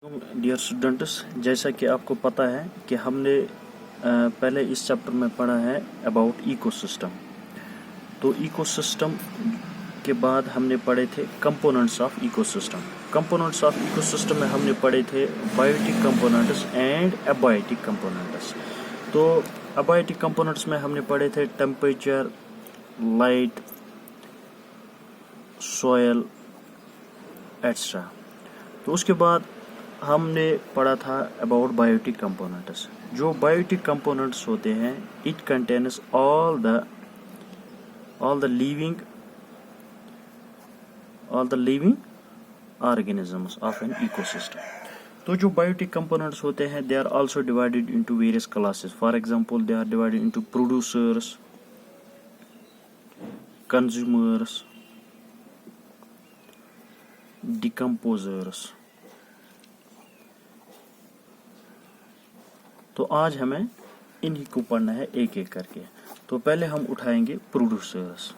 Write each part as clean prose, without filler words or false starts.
Dear students, जैसा कि आपको पता है कि हमने पहले इस चैप्टर में पढ़ा है अबाउट इकोसिस्टम। तो इकोसिस्टम के बाद हमने पढ़े थे components of ecosystem. Components of ecosystem में हमने पढ़े थे biotic components and abiotic components. तो एबायोटिक कंपोनेंट्स में हमने पढ़े थे टेम्परेचर, लाइट, सॉयल एक्स्ट्रा। तो उसके बाद हमने पढ़ा था अबाउट बायोटिक कंपोनेंट्स। जो बायोटिक कंपोनेंट्स होते हैं, it contains all the living organisms of an ecosystem. तो जो बायोटिक कंपोनेंट्स होते हैं, they are also divided into various classes. For example, they are divided into producers, consumers, decomposers. तो आज हमें इन्हीं को पढ़ना है एक एक करके। तो पहले हम उठाएंगे प्रोड्यूसर्स।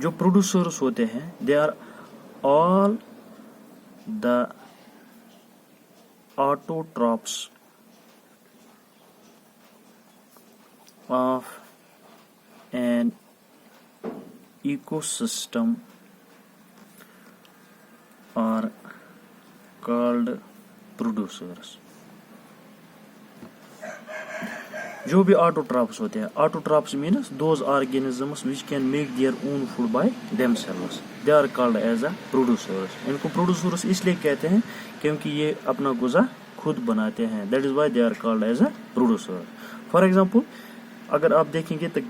जो प्रोड्यूसर्स होते हैं, they are all the autotrophs of an ecosystem are called producers। जो भी ऑटोट्रॉप्स होते हैं, autotrophs means those organisms which can make their own food by themselves, they are called as a producers. इनको producers इसलिए कहते हैं क्योंकि ये अपना गुज़ा खुद बनाते हैं, that is why they are called as a producer. For example, अगर आप देखेंगे तो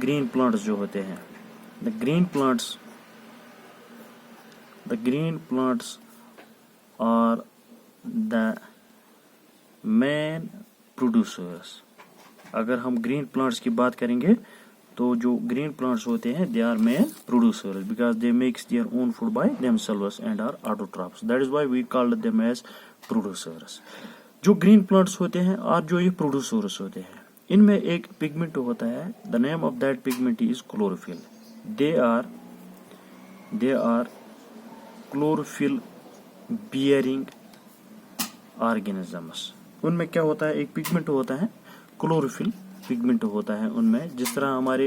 ग्रीन प्लांट्स जो होते हैं, the green plants are the main producers। अगर हम ग्रीन प्लांट्स की बात करेंगे तो जो ग्रीन प्लांट्स होते हैं, they are main producers because they makes their own food by themselves and are autotrophs, that is why we called them as producers. जो ग्रीन प्लांट्स होते हैं और जो ये प्रोड्यूसर्स होते हैं, इनमें एक पिगमेंट होता है, the name of that pigment is chlorophyll. They are chlorophyll bearing organisms. उनमें क्या होता है, एक पिगमेंट होता है, क्लोरोफिल पिगमेंट होता है उनमें। जिस तरह हमारे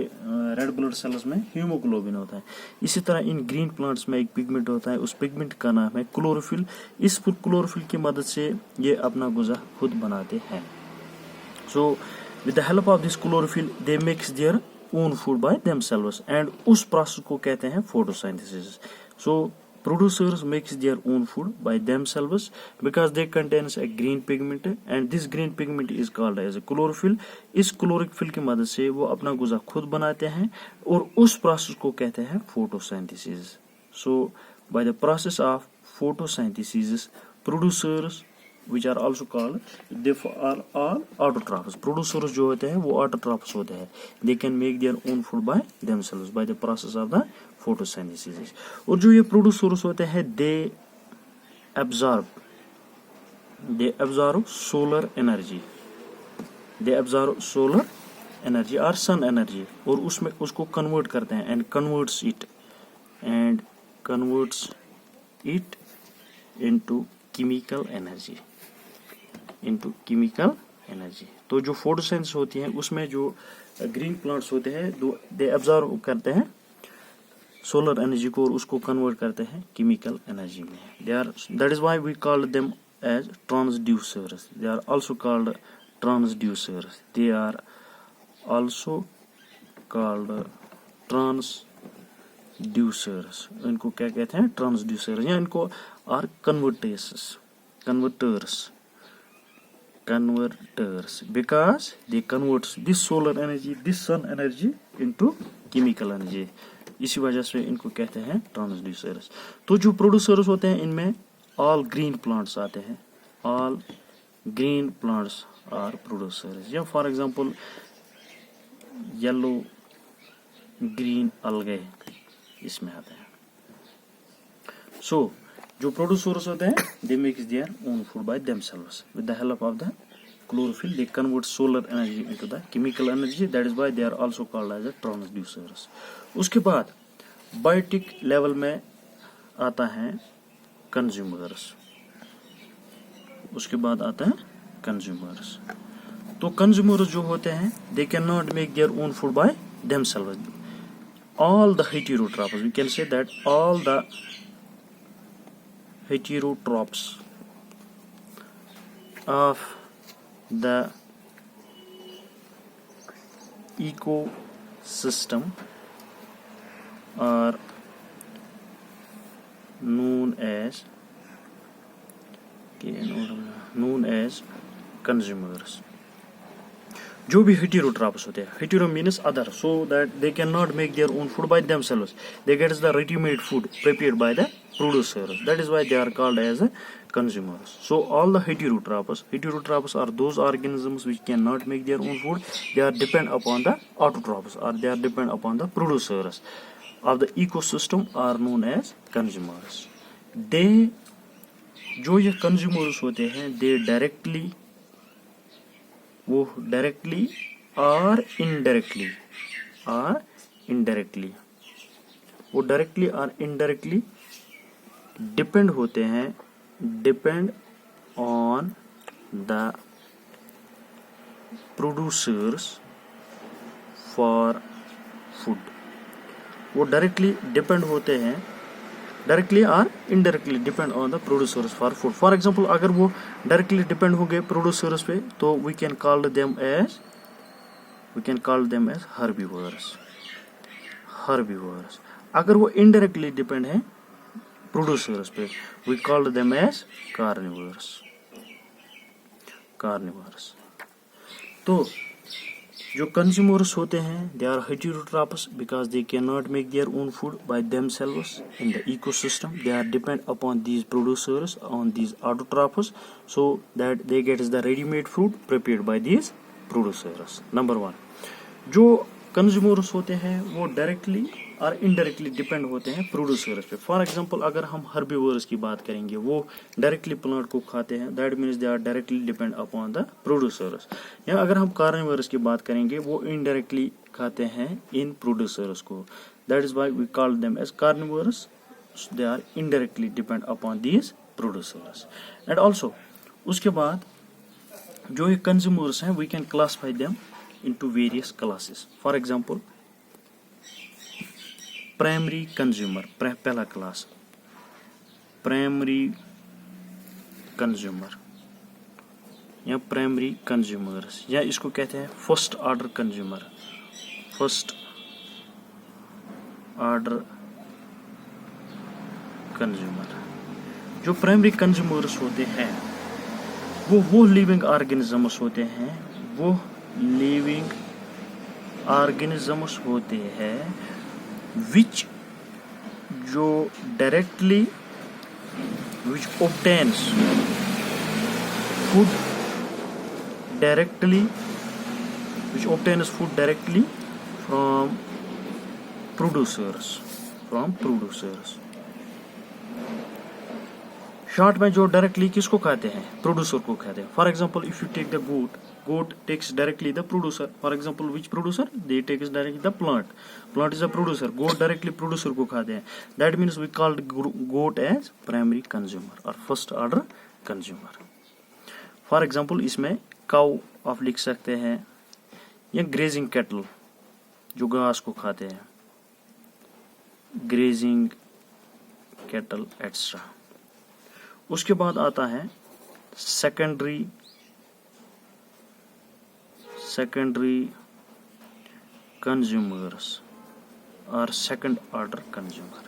रेड ब्लड सेल्स में हीमोग्लोबिन होता है, इसी तरह इन ग्रीन प्लांट्स में एक पिगमेंट होता है, उस पिगमेंट का नाम है क्लोरोफिल। इस क्लोरोफिल की मदद से ये अपना गुज़ा खुद बनाते हैं। So with the help of this chlorophyll they makes their own food by themselves, and उस प्रोसेस को कहते हैं photosynthesis. So producers makes their own food by themselves because they contains a green pigment, and this green pigment is called as a chlorophyll। इस chlorophyll की मदद से वो अपना गुज़ा खुद बनाते हैं और उस प्रोसेस को कहते हैं photosynthesis. So by the process of photosynthesis, producers which are also called, they are all autotrophs। producers जो होते हैं वो autotrophs होते हैं, they can make their own food by themselves by the process of the photosynthesis। और जो ये producers होते हैं, they absorb solar energy और sun energy, और उसमें उसको convert करते हैं and converts it into chemical energy। तो जो फोटोसिंथेसिस होती है, उसमें जो ग्रीन प्लांट्स होते हैं, दे एब्जॉर्ब करते हैं सोलर एनर्जी को और उसको कन्वर्ट करते हैं केमिकल एनर्जी में। That is why we called them as transducers. They are also called transducers. They are also called transducers. इनको क्या कहते हैं, ट्रांसड्यूसर्स, या इनको are converters because they converts this solar energy, this sun energy into chemical energy। इसी वजह से इनको कहते हैं ट्रांसड्यूसर्स। तो जो प्रोड्यूसर्स होते हैं, इनमें ऑल ग्रीन प्लांट्स आते हैं, all green plants are producers. या for example yellow green algae इसमें आते हैं। सो जो प्रोड्यूसर्स होते हैं, they makes their own food by themselves with the help of the chlorophyll, they convert solar energy into the chemical energy, that is why they are also called as a transducers। उसके बाद biotic level में आता है consumers, उसके बाद आता है consumers. तो कंज्यूमर्स जो होते हैं they can not make their own food by themselves. All the heterotrophs, we can say that all the heterotrophs of the ecosystem are known as consumers। जो भी heterotrophs होते हैं, hetero means other, so that they cannot make their own food by themselves, they get the ready-made food prepared by the producers, that is why they are called as consumers। So all the heterotrophs are those organisms which cannot make their own food, they are depend upon the autotrophs, or they are depend upon the producers of the ecosystem are known as consumers। they जो ये consumers होते हैं they directly और indirectly वो directly और indirectly depend होते हैं, depend on the producers for food. वो डायरेक्टली डिपेंड होते हैं, डायरेक्टली और indirectly depend on the producers for food. For example अगर वो डायरेक्टली डिपेंड हो गए प्रोड्यूसर्स पे तो we can call them as herbivores. अगर वो इनडायरेक्टली डिपेंड है प्रोड्यूसर्स पे we call them as carnivores. तो जो कंज्यूमर्स होते हैं they are heterotrophs because they can not make their own food by themselves in the ecosystem, they are depend upon these producers on these autotrophs so that they gets the readymade food prepared by these producers. Number 1, जो consumers होते हैं वो directly और indirectly depend होते हैं producers पे। For example अगर हम हर्बीवर्स की बात करेंगे वो डायरेक्टली प्लांट को खाते हैं, that means they are directly depend upon the producers. या अगर हम कार्निवर्स की बात करेंगे वो इनडायरेक्टली खाते हैं इन प्रोड्यूसर्स को, that is why we call them as carnivores, they are indirectly depend upon these producers. And also उसके बाद जो ये कंज्यूमर्स हैं we can classify them into various classes। For example, primary consumer, पहला क्लास primary consumer या primary consumers, या इसको कहते हैं first order consumer। जो प्राइमरी कंज्यूमर्स होते हैं वो लिविंग ऑर्गेनिजम्स होते हैं, वो लिविंग ऑर्गेनिजम्स होते हैं विच जो directly which obtains food directly from producers. Short में जो डायरेक्टली किसको खाते हैं, प्रोड्यूसर को खाते हैं। For example if you take the goat takes directly the producer। For example, which producer? They takes directly the plant is a producer, goat directly producer को खाते हैं, that means we called goat as primary consumer or first order consumer। For example इसमें cow आप लिख सकते हैं, या grazing cattle जो घास को खाते हैं, grazing cattle etc। उसके बाद आता है secondary consumers और सेकंड ऑर्डर कंज्यूमर।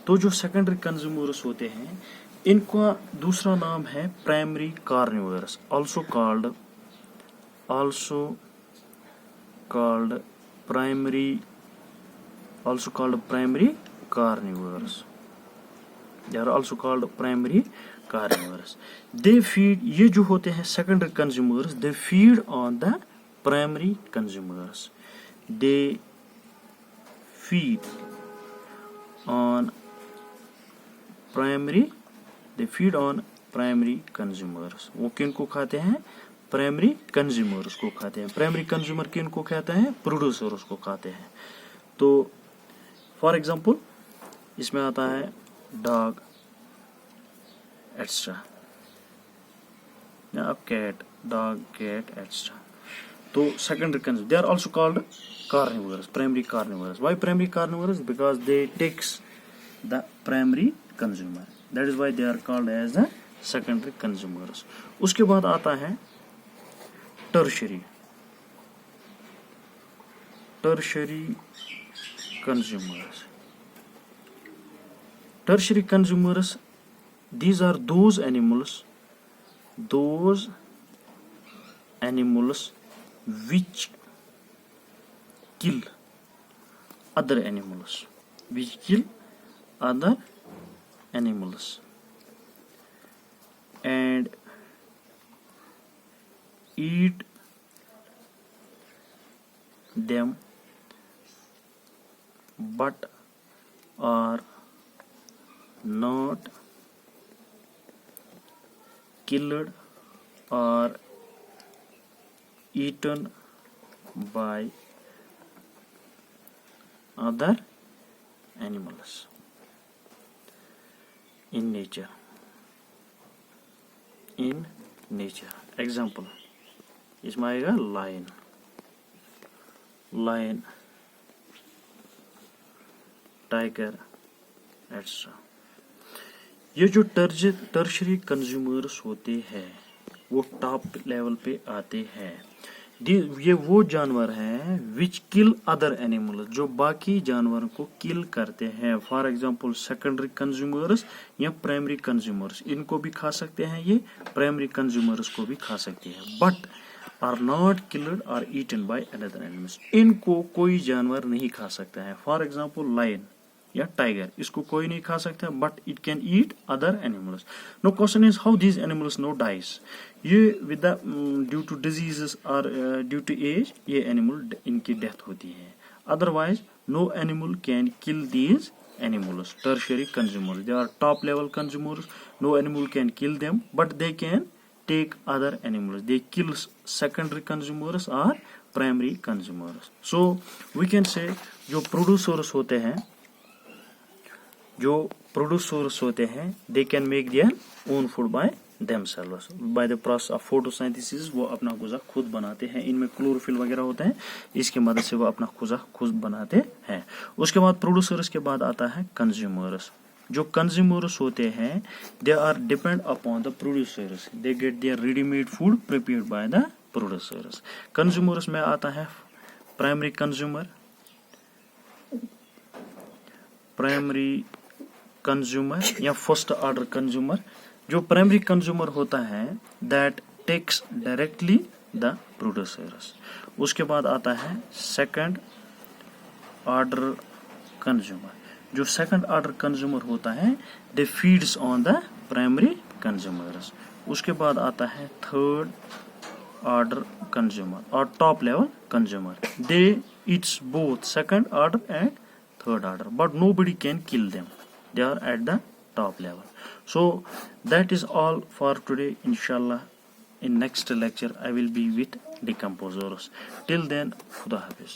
तो जो सेकेंडरी कंज्यूमर्स होते हैं इनका दूसरा नाम है primary carnivores, also called primary carnivores। They are also called primary carnivores। They feed, ये जो होते हैं secondary consumers, they feed on the primary consumers। They feed on primary consumers। वो किन को खाते हैं, प्राइमरी कंज्यूमर्स को खाते हैं। प्राइमरी कंज्यूमर किन को खाते हैं, प्रोड्यूसर्स को खाते हैं। तो फॉर एग्जांपल इसमें आता है dog, etc. अब cat, dog, cat, etc. तो secondary consumers, they are also called carnivores, primary carnivores. Why primary carnivores? Because they takes the primary consumer. That is why they are called as the secondary consumers. उसके बाद आता है tertiary consumers. Tertiary consumers, these are those animals which kill other animals, and eat them, but are not killed or eaten by other animals in nature. Example, इसमें आएगा lion, tiger, etc. ये जो tertiary consumers होते हैं वो top level पे आते हैं. ये वो जानवर हैं विच किल अदर एनिमल्स, जो बाकी जानवरों को किल करते हैं. फॉर एग्जांपल सेकेंडरी कंज्यूमर्स या प्राइमरी कंज्यूमर्स, इनको भी खा सकते हैं, ये प्राइमरी कंज्यूमर्स को भी खा सकते हैं. बट आर नॉट किल्ड और ईटन बाय अनदर एनिमल्स, इनको कोई जानवर नहीं खा सकता है. फॉर एग्जांपल लायन या टाइगर, इसको कोई नहीं खा सकता, but it can eat other animals. No question is how these animals no dies. ये विद ड्यू टू डिजीजेस और ड्यू टू एज ये एनिमल इनकी डेथ होती है. Otherwise no animal can kill these animals. Tertiary consumers, they are top level consumers. No animal can kill them, but they can take other animals. They kill secondary consumers और primary consumers. So we can say जो producers होते हैं they can make their own food by themselves. By the process of photosynthesis वो अपना गुज़ा खुद बनाते हैं. इनमें क्लोरोफिल वगैरह होता है, इसकी मदद से वो अपना गुज़ा खुद बनाते हैं. उसके बाद प्रोड्यूसर्स के बाद आता है कंज्यूमर्स. जो कंज्यूमर्स होते हैं they are depend upon the producers. They get their readymade food prepared by the producers. Consumers में आता है प्राइमरी कंज्यूमर या फर्स्ट ऑर्डर कंज्यूमर. जो प्राइमरी कंज्यूमर होता है that takes directly the producers. उसके बाद आता है सेकंड ऑर्डर कंज्यूमर. जो सेकंड ऑर्डर कंज्यूमर होता है they feeds on the primary consumers. उसके बाद आता है थर्ड ऑर्डर कंज्यूमर और top level consumer. They Yeats both second order and third order, but nobody can kill them. They are at the top level. So that is all for today. Inshallah, in next lecture I will be with decomposers. Till then, Khuda Hafiz.